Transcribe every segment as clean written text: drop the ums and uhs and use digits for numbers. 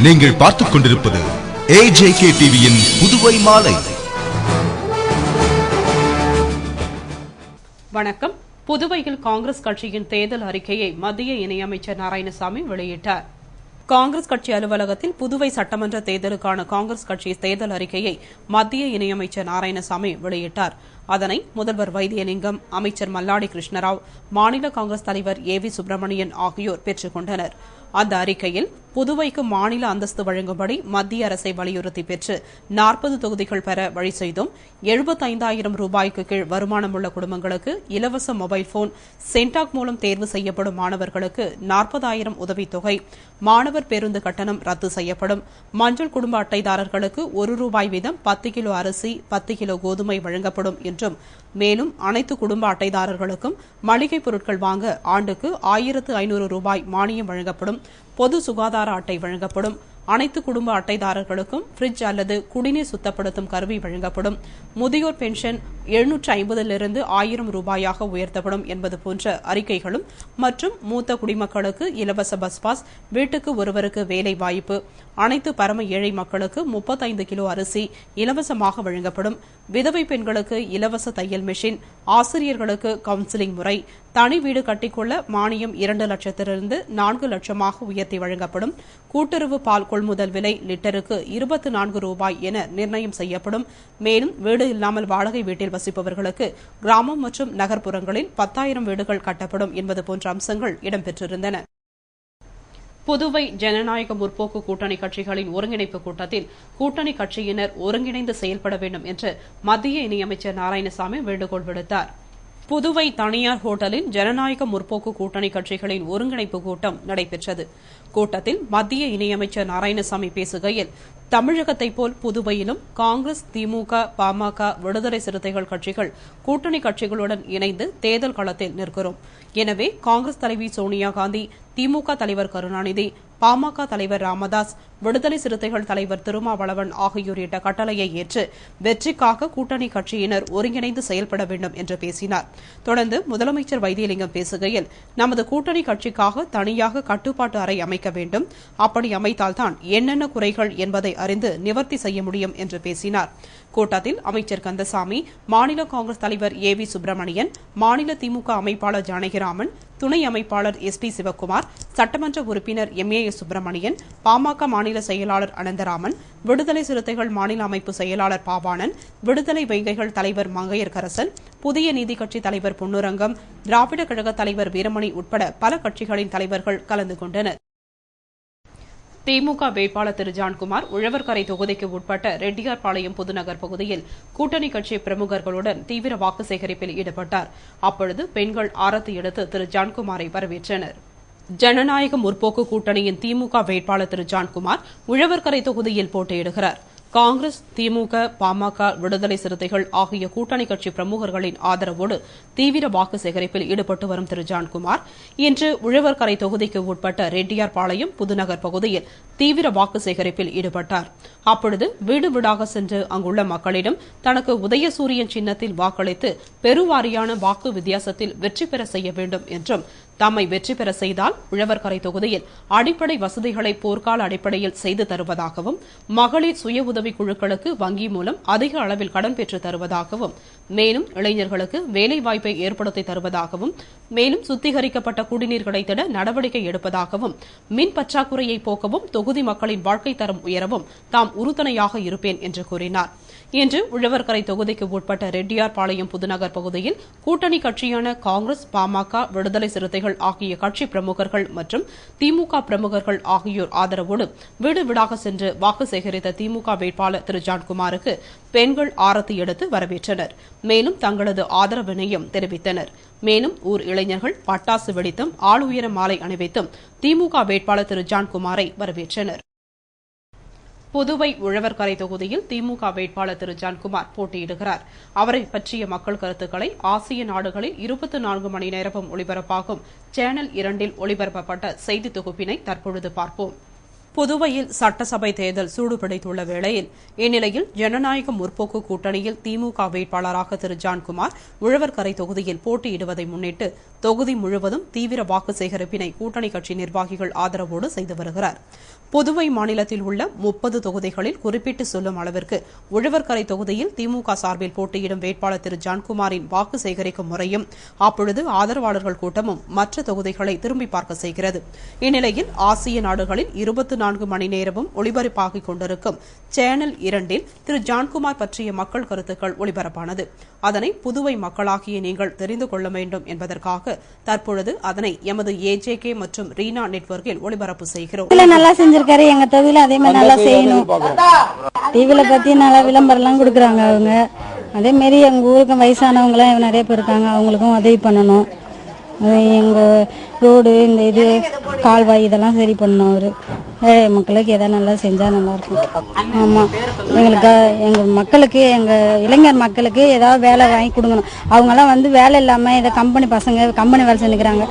நீங்கள் பார்த்துக் கொண்டிருப்பது AJK டிவியின் புதுவை மாலை. வணக்கம். புதுவையில் காங்கிரஸ் கட்சியின் தேர்தல் அறிக்கையை மத்திய இணையமைச்சர் நாராயணசாமி வெளியிட்டார். காங்கிரஸ் கட்சி அலுவலகத்தில் புதுவை சட்டமன்ற தேர்தலுக்கான காங்கிரஸ் கட்சி தேர்தல் அறிக்கையை மத்திய இணையமைச்சர் நாராயணசாமி வெளியிட்டார். அதனை முதல்வர் வைத்தியலிங்கம், அமைச்சர் மல்லாடி கிருஷ்ணராவ், மாநில காங்கிரஸ் தலைவர் AV சுப்பிரமணியன் ஆகியோர் பெற்றுக் கொண்டனர். அந்த அறிக்கையில் புதுவைக்கு மாநில அந்தஸ்து வழங்கும்படி மத்திய அரசை வலியுறுத்தி பெற்று 40 தொகுதிகள் பெற வழி செய்தும், 75,000 ரூபாய்க்கு கீழ் வருமானம் உள்ள குடும்பங்களுக்கு இலவச மொபைல் போன், சென்டாக் மூலம் தேர்வு செய்யப்படும் மாணவர்களுக்கு 40,000 உதவித்தொகை, மாணவர் பேருந்து கட்டணம் ரத்து செய்யப்படும், மஞ்சள் குடும்ப அட்டைதாரர்களுக்கு ₹1 வீதம் 10 கிலோ அரிசி, 10 கிலோ கோதுமை வழங்கப்படும் என்றும், மேலும் அனைத்து குடும்ப அட்டைதாரர்களுக்கும் மளிகைப் பொருட்கள் வாங்க ஆண்டுக்கு ₹1,500 மானியம் வழங்கப்படும், பொது சுகாதார அட்டை வழங்கப்படும், அனைத்து குடும்ப அட்டைதாரர்களுக்கும் பிரிட்ஜ் அல்லது குடிநீர் சுத்தப்படுத்தும் கருவி வழங்கப்படும், முதியோர் பென்ஷன் 750 ₹1,000 உயர்த்தப்படும் என்பது போன்ற அறிக்கைகளும் மற்றும் மூத்த குடிமக்களுக்கு இலவச பஸ் பாஸ், வீட்டுக்கு ஒருவருக்கு வேலை வாய்ப்பு, அனைத்து பரம ஏழை மக்களுக்கு 35 கிலோ அரிசி இலவசமாக வழங்கப்படும், விதவை பெண்களுக்கு இலவச தையல் மிஷின், ஆசிரியர்களுக்கு கவுன்சிலிங் முறை, தனி வீடு கட்டிக்கொள்ள மானியம் 2 லட்சத்திலிருந்து 4 லட்சமாக உயர்த்தி வழங்கப்படும், கூட்டுறவு பால் கொள்முதல் விலை லிட்டருக்கு ₹24 என நிர்ணயம் செய்யப்படும், மேலும் வீடு இல்லாமல் வாடகை வீட்டில் வசிப்பவர்களுக்கு கிராமம் மற்றும் நகர்ப்புறங்களில் 10,000 வீடுகள் கட்டப்படும் என்பது போன்ற அம்சங்கள் இடம்பெற்றிருந்தன. புதுவை ஜனநாயக முற்போக்கு கூட்டணி கட்சிகளின் ஒருங்கிணைப்பு கூட்டத்தில் கூட்டணி கட்சியினர் ஒருங்கிணைந்து செயல்பட வேண்டும் என்று மத்திய இணையமைச்சர் நாராயணசாமி வேண்டுகோள் விடுத்தார். புதுவை தனியார் ஹோட்டலில் ஜனநாயக முற்போக்கு கூட்டணி கட்சிகளின் ஒருங்கிணைப்பு கூட்டம் நடைபெற்றது. கூட்டத்தில் மத்திய இணையமைச்சர் நாராயணசாமி பேசுகையில், தமிழகத்தைப் போல் புதுவையிலும் காங்கிரஸ், திமுக, பாமக, விடுதலை சிறுத்தைகள் கட்சிகள் கூட்டணி கட்சிகளுடன் இணைந்து தேர்தல் களத்தில் நிற்கிறோம். எனவே காங்கிரஸ் தலைவி சோனியா காந்தி, திமுக தலைவர் கருணாநிதி, பாமக தலைவர் ராமதாஸ், விடுதலை சிறுத்தைகள் தலைவர் திருமாவளவன் ஆகியோர் இட்ட கட்டளையை ஏற்று வெற்றிக்காக கூட்டணி கட்சியினர் ஒருங்கிணைந்து செயல்பட வேண்டும் என்று பேசினார். தொடர்ந்து முதலமைச்சர் வைத்தியலிங்கம் பேசுகையில், நமது கூட்டணி கட்சிக்காக தனியாக கட்டுப்பாட்டு அறை அமைக்க வேண்டும். அப்படி அமைத்தால்தான் என்னென்ன குறைகள் என்பதை அறிந்து நிவர்த்தி செய்ய முடியும் என்று பேசினார். கூட்டத்தில் அமைச்சர் கந்தசாமி, மாநில காங்கிரஸ் தலைவர் AV சுப்பிரமணியன், மாநில திமுக அமைப்பாளர் ஜானகிராமன், துணை அமைப்பாளர் SP சிவக்குமார், சட்டமன்ற உறுப்பினர் MAS சுப்பிரமணியன், பாமக மாநில செயலாளர் அனந்தராமன், விடுதலை சிறுத்தைகள் மாநில அமைப்பு செயலாளர் பாவாணன், விடுதலை வைகைகள் தலைவர் மங்கையர்கரசன், புதிய நீதி கட்சி தலைவர் பொன்னுரங்கம், திராவிட கழக தலைவர் வீரமணி உட்பட பல கட்சிகளின் தலைவர்கள் கலந்து கொண்டனர். திமுக வேட்பாளர் திரு ஜான்குமார் உழவர்கரை தொகுதிக்கு உட்பட்ட ரெட்டியார்பாளையம் புதுநகர் பகுதியில் கூட்டணி கட்சி பிரமுகர்களுடன் தீவிர வாக்கு சேகரிப்பில் ஈடுபட்டார். அப்பொழுது பெண்கள் ஆரத்தி எடுத்து திரு ஜான்குமாரை வரவேற்றனர். ஜனநாயக முற்போக்கு கூட்டணியின் திமுக வேட்பாளர் திரு ஜான்குமார் உழவர்கரை தொகுதியில் போட்டியிடுகிறார். காங்கிரஸ், திமுக, பாமக, விடுதலை சிறுத்தைகள் ஆகிய கூட்டணி கட்சி பிரமுகர்களின் ஆதரவோடு தீவிர வாக்கு சேகரிப்பில் ஈடுபட்டு வரும் திரு ஜான்குமார் இன்று உழவர்கரை தொகுதிக்கு உட்பட்ட ரெட்டியார்பாளையம் புதுநகர் பகுதியில் தீவிர வாக்கு சேகரிப்பில் ஈடுபட்டார். அப்பொழுது வீடு வீடாக சென்று அங்குள்ள மக்களிடம் தனக்கு உதயசூரியன் சின்னத்தில் வாக்களித்து பெருவாரியான வாக்கு வித்தியாசத்தில் வெற்றி பெற செய்ய வேண்டும் என்றும், தம்மை வெற்றி பெற செய்தால் உழவர்கரை தொகுதியில் அடிப்படை வசதிகளை போர்க்கால அடிப்படையில் செய்து தருவதாகவும், மகளிர் சுய உதவி குழுக்களுக்கு வங்கி மூலம் அதிக அளவில் கடன் பெற்று தருவதாகவும், மேலும் இளைஞர்களுக்கு வேலைவாய்ப்பை ஏற்படுத்தி தருவதாகவும், மேலும் சுத்திகரிக்கப்பட்ட குடிநீர் கிடைத்திட நடவடிக்கை எடுப்பதாகவும், மின் பற்றாக்குறையை போக்கவும், தொகுதி மக்களின் வாழ்க்கை தரம் உயரவும் தாம் உறுதுணையாக இருப்பேன் என்று கூறினார். இன்று உழவர்கரை தொகுதிக்கு உட்பட்ட ரெட்டியார்பாளையம் புதுநகர் பகுதியில் கூட்டணி கட்சியான காங்கிரஸ், பாமக, விடுதலை சிறுத்தைகள் ஆகிய கட்சி பிரமுகர்கள் மற்றும் திமுக பிரமுகர்கள் ஆகியோர் ஆதரவோடு வீடு வீடாக சென்று வாக்கு சேகரித்த திமுக வேட்பாளர் திரு ஜான்குமாருக்கு பெண்கள் ஆரத்தி எடுத்து வரவேற்றனர். மேலும் தங்களது ஆதரவினையும் தெரிவித்தனர். மேலும் ஊர் இளைஞர்கள் பட்டாசு வெடித்தும் ஆள் உயர மாலை அணிவித்தும் திமுக வேட்பாளர் திரு ஜான்குமாரை வரவேற்றனர். புதுவை உழவர்கரை தொகுதியில் திமுக வேட்பாளர் திரு ஜான்குமார் போட்டியிடுகிறார். அவரை பற்றிய மக்கள் கருத்துக்களை ஆசிய நாடுகளில் 24 மணி நேரமும் ஒளிபரப்பாகும் சேனல் 2 ஒளிபரப்பப்பட்ட செய்தி தொகுப்பினை தற்பொழுது பார்ப்போம். புதுவையில் சட்டசபை தேர்தல் சூடுபிடித்துள்ள வேளையில் இந்நிலையில் ஜனநாயக முற்போக்கு கூட்டணியில் திமுக வேட்பாளராக திரு ஜான்குமார் உழவர்கரை தொகுதியில் போட்டியிடுவதை முன்னிட்டு தொகுதி முழுவதும் தீவிர வாக்கு சேகரிப்பினை கூட்டணி கட்சி நிர்வாகிகள் ஆதரவோடு செய்து வருகிறார். புதுவை மாநிலத்தில் உள்ள 30 தொகுதிகளில் குறிப்பிட்டு சொல்லும் அளவிற்கு உழவர்கரை தொகுதியில் திமுக சார்பில் போட்டியிடும் வேட்பாளர் திரு ஜான்குமாரின் வாக்கு சேகரிக்கும் முறையும் அப்பொழுது ஆதரவாளர்கள் கூட்டமும் மற்ற தொகுதிகளை திரும்பி பார்க்க செய்கிறது. இந்நிலையில் ஆசிய நாடுகளில் 24 மணி நேரமும் ஒளிபரப்பாகிக் கொண்டிருக்கும் சேனல் 2 திரு ஜான்குமார் பற்றிய மக்கள் கருத்துக்கள் ஒளிபரப்பானது. அதனை புதுவை மக்களாகிய நீங்கள் தெரிந்து கொள்ள வேண்டும் என்பதற்காக தற்பொழுது அதனை எமது ஏஜேகே மற்றும் ரீனா நெட்வொர்க்கில் ஒளிபரப்பு செய்கிறோம். நல்லா செஞ்சிருக்காரு. எங்க தொகுதியில அதே மாதிரி நல்லா செய்யணும். டிவில பத்தி நல்லா விளம்பரம் எல்லாம் கொடுக்குறாங்க அவங்க. அதே மாதிரி எங்க ஊருக்கு வயசானவங்க எல்லாம் நிறைய பேர் இருக்காங்க. அவங்களுக்கும் உதவி பண்ணணும். எங்க ரோடு இந்த இது கால்வாய் இதெல்லாம் சரி பண்ணணும். அவரு ஏழை மக்களுக்கு எதாவது நல்லா செஞ்சா நல்லா இருக்கும். ஆமா, எங்களுக்கு எங்க மக்களுக்கு எங்க இளைஞர் மக்களுக்கு ஏதாவது வேலை வாங்கி கொடுக்கணும். அவங்கெல்லாம் வந்து வேலை இல்லாம இதை கம்பெனி பசங்க கம்பெனி வேலை செஞ்சுக்கிறாங்க.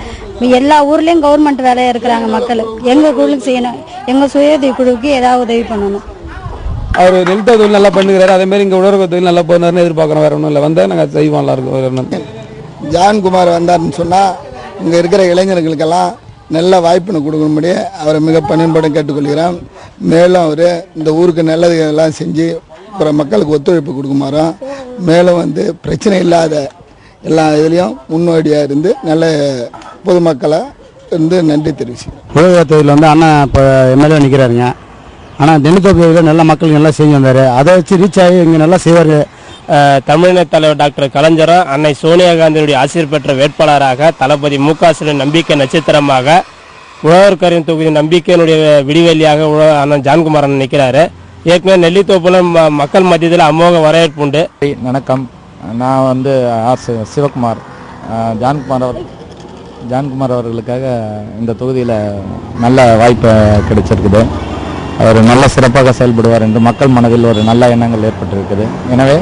எல்லா ஊர்லயும் கவர்மெண்ட் வேலையா இருக்கிறாங்க. மக்கள் எங்க குழுக்கு செய்யணும். எங்க சுயஉதவி குழுவுக்கு ஏதாவது உதவி பண்ணணும். அவர் நெல்த தொழில் நல்லா பண்ணுகிறாரு. அதே மாதிரி இங்க உழவர் தொழில் நல்லா போனாருன்னு எதிர்பார்க்கிறோம். வேற ஒன்றும் இல்லை. வந்தா நாங்கள் செய்வோம். நல்லா இருக்கும். ஜான்குமார் வந்தார்னு சொன்னால் இங்கே இருக்கிற இளைஞர்களுக்கெல்லாம் நல்ல வாய்ப்புன்னு கொடுக்கணும்படி அவரை மிக பணின்பட கேட்டுக்கொள்கிறோம். மேலும் அவர் இந்த ஊருக்கு நல்லதுகளெல்லாம் செஞ்சு அப்புறம் மக்களுக்கு ஒத்துழைப்பு கொடுக்குமாறும், மேலும் வந்து பிரச்சனை இல்லாத எல்லா இதுலேயும் முன்னோடியாக இருந்து நல்ல பொதுமக்களை இருந்து நன்றி தெரிவிச்சுக்கிறேன். உழவர் தொழில் வந்து அண்ணா இப்போ எம்எல்ஏ நிற்கிறாருங்க. ஆனால் தென்னித்தோப்பு தொகுதியில் நல்ல மக்களுக்கு நல்லா செஞ்சு வந்தார். அதை வச்சு ரீச் ஆகி இங்கே நல்லா செய்வார். தமிழின தலைவர் டாக்டர் கலைஞரும் அன்னை சோனியா காந்தியுடைய ஆசிரியர் பெற்ற வேட்பாளராக தளபதி மு.க. ஸ்டாலின் நம்பிக்கை நட்சத்திரமாக உழவர்கரின் தொகுதி நம்பிக்கையினுடைய விடிவெளியாக அண்ணன் ஜான்குமார் நிற்கிறாரு. ஏற்கனவே நெல்லித்தோப்புல மக்கள் மத்தியத்தில் அமோக வரவேற்பு உண்டு. வணக்கம், நான் வந்து சிவகுமார். ஜான்குமார் அவர்களுக்காக இந்த தொகுதியில் நல்ல வாய்ப்பு கிடைச்சிருக்குது. அவர் நல்ல சிறப்பாக செயல்படுவார் என்று மக்கள் மனதில் ஒரு நல்ல எண்ணங்கள் ஏற்பட்டிருக்குது. எனவே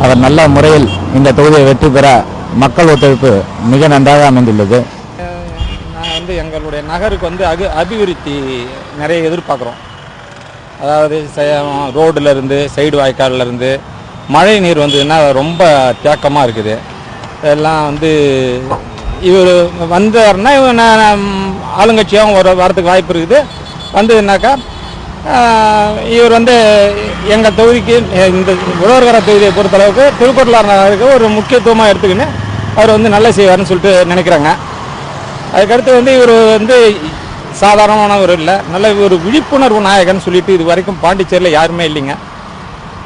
அவர் நல்ல முறையில் இந்த தொகுதியை வெற்றி பெற மக்கள் ஒத்துழைப்பு மிக நன்றாக அமைந்துள்ளது. நான் வந்து எங்களுடைய நகருக்கு வந்து அபிவிருத்தி நிறைய எதிர்பார்க்குறோம். அதாவது ரோடுலேருந்து சைடு வாய்க்காலிருந்து மழை நீர் வந்ததுன்னா ரொம்ப தேக்கமாக இருக்குது. இதெல்லாம் வந்து இவர் வந்தாருன்னா ஆளுங்கட்சியாகவும் வரதுக்கு வாய்ப்பு இருக்குது. வந்ததுனாக்கா இவர் வந்து எங்கள் தொகுதிக்கு இந்த உழவர்கரை தொகுதியை பொறுத்தளவுக்கு திருக்குறளார் நகருக்கு ஒரு முக்கியத்துவமாக எடுத்துக்கின்னு அவர் வந்து நல்லா செய்வார்னு சொல்லிட்டு நினைக்கிறாங்க. அதுக்கடுத்து வந்து இவர் வந்து சாதாரணமானவர் இல்லை, நல்ல ஒரு விழிப்புணர்வு நாயகன் சொல்லிட்டு இது வரைக்கும் பாண்டிச்சேரியில் யாருமே இல்லைங்க.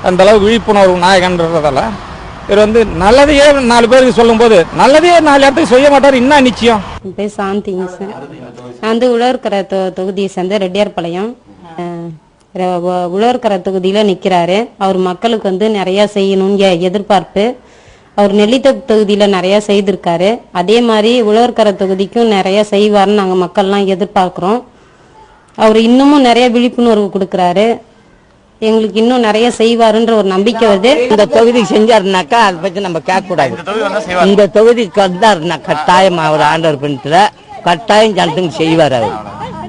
அந்தளவு விழிப்புணர்வு நாயகன்றதால இவர் வந்து நல்லதையே 4 பேருக்கு சொல்லும்போது நல்லதையே 4 இடத்துக்கு செய்ய மாட்டார். இன்னும் நிச்சயம். பேர் சாந்திங்க சார். நான் வந்து உழவர்கரை தொகுதியை சேர்ந்த ரெட்டியார்பாளையம் உழவர்கரை தொகுதியில் நிற்கிறாரு. அவர் மக்களுக்கு வந்து நிறையா செய்யணும்னு எதிர்பார்ப்பு. அவர் நெல்லித்தோப்பு தொகுதியில் நிறையா செய்திருக்காரு. அதே மாதிரி உழவர்கரை தொகுதிக்கும் நிறையா செய்வார்னு நாங்கள் மக்கள்லாம் எதிர்பார்க்குறோம். அவர் இன்னமும் நிறைய விழிப்புணர்வு கொடுக்குறாரு. எங்களுக்கு இன்னும் நிறைய செய்வாருன்ற ஒரு நம்பிக்கை வருது. இந்த தொகுதி செஞ்சாருனாக்கா அதை பற்றி நம்ம கேட்கக்கூடாது. இந்த தொகுதிக்கு வந்தாருன்னா கட்டாயம் அவர் ஆண்டவர் பண்ணிட்டு கட்டாயம் ஜனத்துக்கு செய்வார். அவர்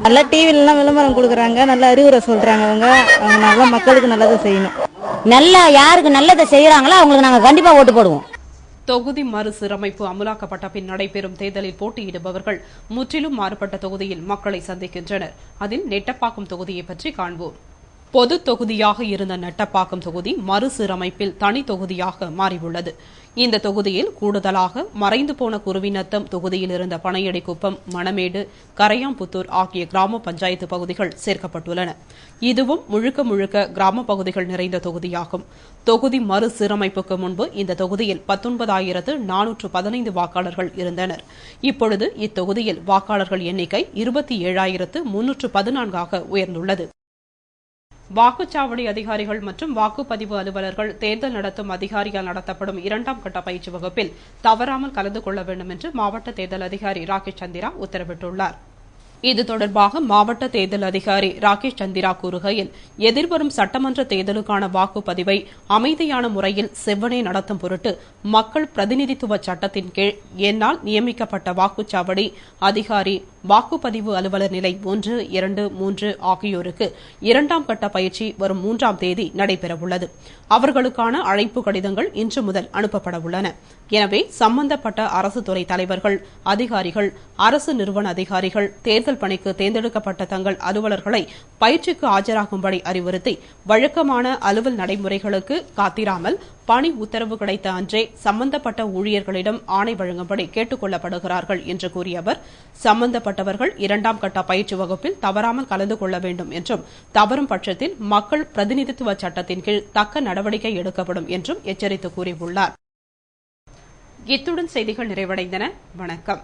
நல்லா டிவிலாம் விளம்பரம் கொடுக்குறாங்க, நல்லா அறிவுரை சொல்றாங்க. அவங்க நல்லா மக்களுக்கு நல்லதை செய்யணும். நல்லா யாருக்கு நல்லதை செய்யறாங்களோ அவங்களுக்கு நாங்க கண்டிப்பா ஓட்டு போடுவோம். தொகுதி மறுசீரமைப்பு அமலாக்கப்பட்ட பின் நடைபெறும் தேர்தலில் போட்டியிடுபவர்கள் முற்றிலும் மாறுபட்ட தொகுதியில் மக்களை சந்திக்கின்றனர். அதில் நெட்டப்பாக்கம் தொகுதியை பற்றி காண்போம். பொது தொகுதியாக இருந்த நெட்டப்பாக்கம் தொகுதி மறுசீரமைப்பில் தனி தொகுதியாக மாறியுள்ளது. இந்த தொகுதியில் கூடுதலாக மறைந்து போன குருவிநத்தம் தொகுதியில் இருந்த பனையடிக்குப்பம், மணமேடு, கரையாம்புத்தூர் ஆகிய கிராம பஞ்சாயத்து பகுதிகள் சேர்க்கப்பட்டுள்ளன. இதுவும் முழுக்க முழுக்க கிராம பகுதிகள் நிறைந்த தொகுதியாகும். தொகுதி மறுசீரமைப்புக்கு முன்பு இந்த தொகுதியில் 19,415 வாக்காளர்கள் இருந்தனர். இப்பொழுது இத்தொகுதியில் வாக்காளர்கள் எண்ணிக்கை 27,314 உயர்ந்துள்ளது. வாக்குச்சாவடி அதிகாரிகள் மற்றும் வாக்குப்பதிவு அலுவலர்கள் தேர்தல் நடத்தும் அதிகாரியால் நடத்தப்படும் 2ஆம் கட்ட பயிற்சி வகுப்பில் தவறாமல் கலந்து கொள்ள வேண்டும் என்று மாவட்ட தேர்தல் அதிகாரி ராகேஷ் சந்திரா உத்தரவிட்டுள்ளார். இது தொடர்பாக மாவட்ட தேர்தல் அதிகாரி ராகேஷ் சந்திரா கூறுகையில், எதிர்வரும் சட்டமன்ற தேர்தலுக்கான வாக்குப்பதிவை அமைதியான முறையில் செவ்வனே நடத்தும் பொருட்டு மக்கள் பிரதிநிதித்துவ சட்டத்தின் கீழ் என்னால் நியமிக்கப்பட்ட வாக்குச்சாவடி அதிகாரி, வாக்குப்பதிவு அலுவலர் நிலை 1, 2, 3 ஆகியோருக்கு 2ஆம் கட்ட பயிற்சி வரும் 3ஆம் தேதி நடைபெறவுள்ளது. அவர்களுக்கான அழைப்பு கடிதங்கள் இன்று முதல் அனுப்பப்பட உள்ளன. எனவே சம்பந்தப்பட்ட அரசு துறை தலைவர்கள், அதிகாரிகள், அரசு நிறுவன அதிகாரிகள், தேர்தல் கூடுதல் பணிக்கு தேர்ந்தெடுக்கப்பட்ட தங்கள் அலுவலர்களை பயிற்சிக்கு ஆஜராகும்படி அறிவுறுத்தி வழக்கமான அலுவல் நடைமுறைகளுக்கு காத்திராமல் பணி உத்தரவு கிடைத்த அன்றே சம்பந்தப்பட்ட ஊழியர்களிடம் ஆணை வழங்கும்படி கேட்டுக் கொள்ளப்படுகிறார்கள் என்று கூறிய அவர், சம்பந்தப்பட்டவர்கள் 2ஆம் கட்ட பயிற்சி வகுப்பில் தவறாமல் கலந்து கொள்ள வேண்டும் என்றும், தவறும் பட்சத்தில் மக்கள் பிரதிநிதித்துவ சட்டத்தின் கீழ் தக்க நடவடிக்கை எடுக்கப்படும் என்றும் எச்சரித்து கூறியுள்ளார். இத்துடன் செய்திகள் நிறைவடைந்தன. வணக்கம்.